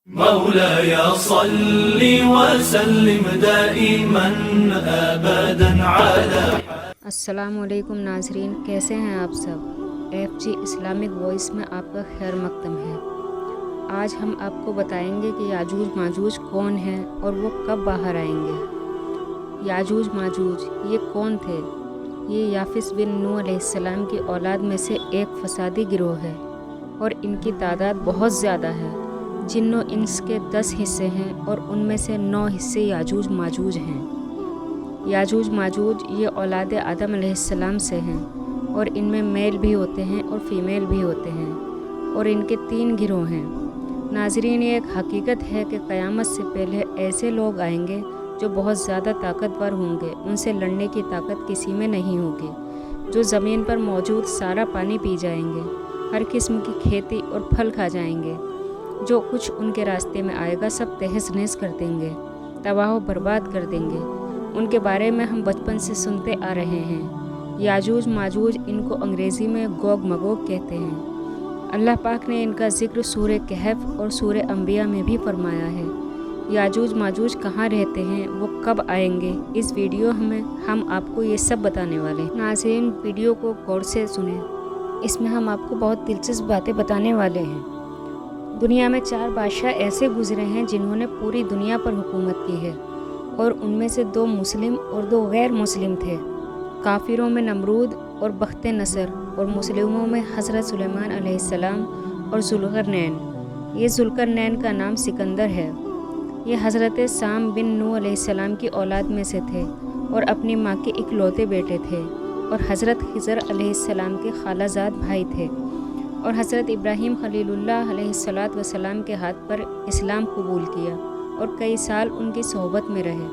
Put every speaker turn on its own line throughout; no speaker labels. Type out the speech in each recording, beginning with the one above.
مولاي صل وسلم دائما ابدا على
السلام علیکم ناظرین، کیسے ہیں آپ سب؟ ایف جی اسلامک وائس میں آپ کا خیر مقدم ہے۔ آج ہم آپ کو بتائیں گے کہ یاجوج ماجوج کون ہیں اور وہ کب باہر آئیں گے۔ یاجوج ماجوج یہ کون تھے؟ یہ یافس بن نوح علیہ السلام کی اولاد میں سے ایک فسادی گروہ ہے اور ان کی تعداد بہت زیادہ ہے۔ جن و انس کے 10 حصے ہیں اور ان میں سے 9 حصے یاجوج ماجوج ہیں۔ یاجوج ماجوج یہ اولاد آدم علیہ السلام سے ہیں اور ان میں میل بھی ہوتے ہیں اور فیمیل بھی ہوتے ہیں اور ان کے 3 گروہ ہیں۔ ناظرین، یہ ایک حقیقت ہے کہ قیامت سے پہلے ایسے لوگ آئیں گے جو بہت زیادہ طاقتور ہوں گے، ان سے لڑنے کی طاقت کسی میں نہیں ہوگی، جو زمین پر موجود سارا پانی پی جائیں گے، ہر قسم کی کھیتی اور پھل کھا جائیں گے، جو کچھ ان کے راستے میں آئے گا سب تہس نہس کر دیں گے، تباہ و برباد کر دیں گے۔ ان کے بارے میں ہم بچپن سے سنتے آ رہے ہیں۔ یاجوج ماجوج ان کو انگریزی میں گوگ مگوگ کہتے ہیں۔ اللہ پاک نے ان کا ذکر سورہ کہف اور سورہ انبیاء میں بھی فرمایا ہے۔ یاجوج ماجوج کہاں رہتے ہیں، وہ کب آئیں گے، اس ویڈیو میں ہم آپ کو یہ سب بتانے والے ہیں۔ ناظرین، ویڈیو کو غور سے سنیں، اس میں ہم آپ کو بہت دلچسپ باتیں بتانے والے ہیں۔ دنیا میں 4 بادشاہ ایسے گزرے ہیں جنہوں نے پوری دنیا پر حکومت کی ہے، اور ان میں سے 2 مسلم اور 2 غیر مسلم تھے۔ کافروں میں نمرود اور بخت نصر، اور مسلموں میں حضرت سلیمان علیہ السلام اور ذوالقرنین۔ یہ ذوالقرنین کا نام سکندر ہے۔ یہ حضرت سام بن نوح علیہ السلام کی اولاد میں سے تھے اور اپنی ماں کے اکلوتے بیٹے تھے، اور حضرت خضر علیہ السلام کے خالہ زاد بھائی تھے، اور حضرت ابراہیم خلیل اللہ علیہ السلام کے ہاتھ پر اسلام قبول کیا اور کئی سال ان کی صحبت میں رہے۔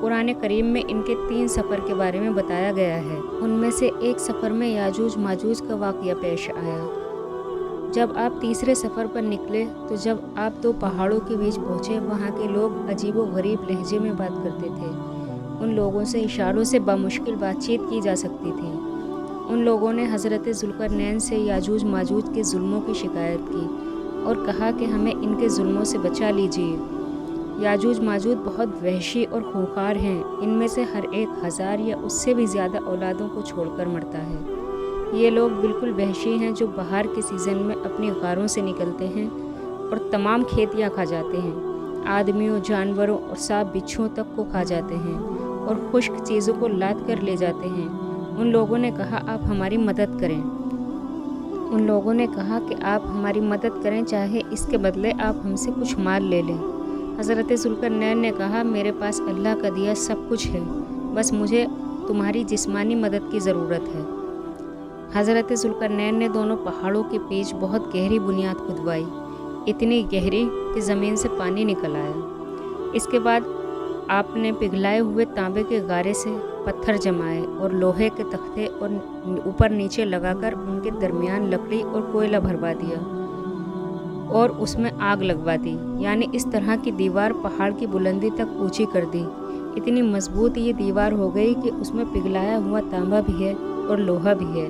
قرآن کریم میں ان کے 3 سفر کے بارے میں بتایا گیا ہے۔ ان میں سے ایک سفر میں یاجوج ماجوج کا واقعہ پیش آیا۔ جب آپ تیسرے سفر پر نکلے تو جب آپ 2 پہاڑوں کے بیچ پہنچے، وہاں کے لوگ عجیب و غریب لہجے میں بات کرتے تھے۔ ان لوگوں سے اشاروں سے بامشکل بات چیت کی جا سکتی تھی۔ ان لوگوں نے حضرت ذوالقرنین سے یاجوج ماجوج کے ظلموں کی شکایت کی اور کہا کہ ہمیں ان کے ظلموں سے بچا لیجیے۔ یاجوج ماجوج بہت وحشی اور خونخوار ہیں، ان میں سے ہر ایک 1000 یا اس سے بھی زیادہ اولادوں کو چھوڑ کر مرتا ہے۔ یہ لوگ بالکل وحشی ہیں جو بہار کے سیزن میں اپنی غاروں سے نکلتے ہیں اور تمام کھیتیاں کھا جاتے ہیں، آدمیوں، جانوروں اور سانپ بچھوؤں تک کو کھا جاتے ہیں اور خشک چیزوں کو لاد کر لے جاتے ہیں۔ ان لوگوں نے کہا آپ ہماری مدد کریں۔ ان لوگوں نے کہا کہ آپ ہماری مدد کریں، چاہے اس کے بدلے آپ ہم سے کچھ مال لے لیں۔ حضرت ذوالقرنین نے کہا میرے پاس اللہ کا دیا سب کچھ ہے، بس مجھے تمہاری جسمانی مدد کی ضرورت ہے۔ حضرت ذوالقرنین نے دونوں پہاڑوں کے بیچ بہت گہری بنیاد کھدوائی، اتنی گہری کہ زمین سے پانی نکل آیا۔ اس کے بعد آپ نے پگھلائے ہوئے تانبے کے غارے سے پتھر جمائے اور لوہے کے تختے اور اوپر نیچے لگا کر ان کے درمیان لکڑی اور کوئلہ بھروا دیا اور اس میں آگ لگوا دی، یعنی اس طرح کی دیوار پہاڑ کی بلندی تک اونچی کر دی۔ اتنی مضبوط یہ دیوار ہو گئی کہ اس میں پگھلایا ہوا تانبا بھی ہے اور لوہا بھی ہے۔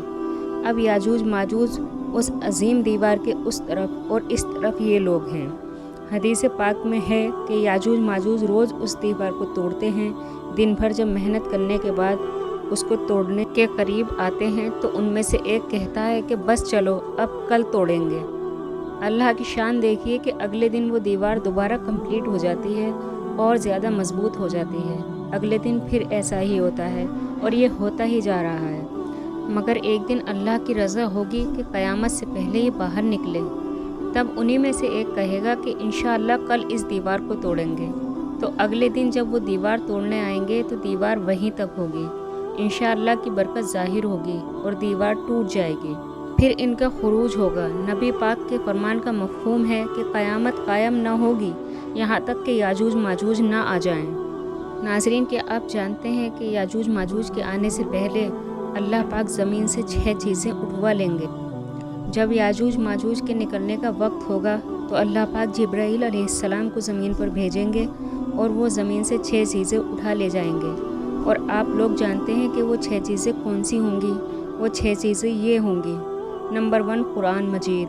اب یاجوج ماجوج اس عظیم دیوار کے اس طرف اور اس طرف یہ لوگ ہیں۔ حدیث پاک میں ہے کہ یاجوج ماجوج روز اس دیوار کو توڑتے ہیں۔ دن بھر جب محنت کرنے کے بعد اس کو توڑنے کے قریب آتے ہیں تو ان میں سے ایک کہتا ہے کہ بس چلو اب کل توڑیں گے۔ اللہ کی شان دیکھیے کہ اگلے دن وہ دیوار دوبارہ کمپلیٹ ہو جاتی ہے اور زیادہ مضبوط ہو جاتی ہے۔ اگلے دن پھر ایسا ہی ہوتا ہے اور یہ ہوتا ہی جا رہا ہے، مگر ایک دن اللہ کی رضا ہوگی کہ قیامت سے پہلے یہ باہر نکلے۔ تب انہی میں سے ایک کہے گا کہ انشاءاللہ کل اس دیوار کو توڑیں گے، تو اگلے دن جب وہ دیوار توڑنے آئیں گے تو دیوار وہیں تک ہوگی، انشاءاللہ کی برکت ظاہر ہوگی اور دیوار ٹوٹ جائے گی۔ پھر ان کا خروج ہوگا۔ نبی پاک کے فرمان کا مفہوم ہے کہ قیامت قائم نہ ہوگی یہاں تک کہ یاجوج ماجوج نہ آ جائیں۔ ناظرین، کیا آپ جانتے ہیں کہ یاجوج ماجوج کے آنے سے پہلے اللہ پاک زمین سے 6 چیزیں اٹھوا لیں گے؟ جب یاجوج ماجوج کے نکلنے کا وقت ہوگا تو اللہ پاک جبرائیل علیہ السلام کو زمین پر بھیجیں گے اور وہ زمین سے 6 چیزیں اٹھا لے جائیں گے، اور آپ لوگ جانتے ہیں کہ وہ 6 چیزیں کون سی ہوں گی؟ وہ 6 چیزیں یہ ہوں گی: نمبر 1 قرآن مجید،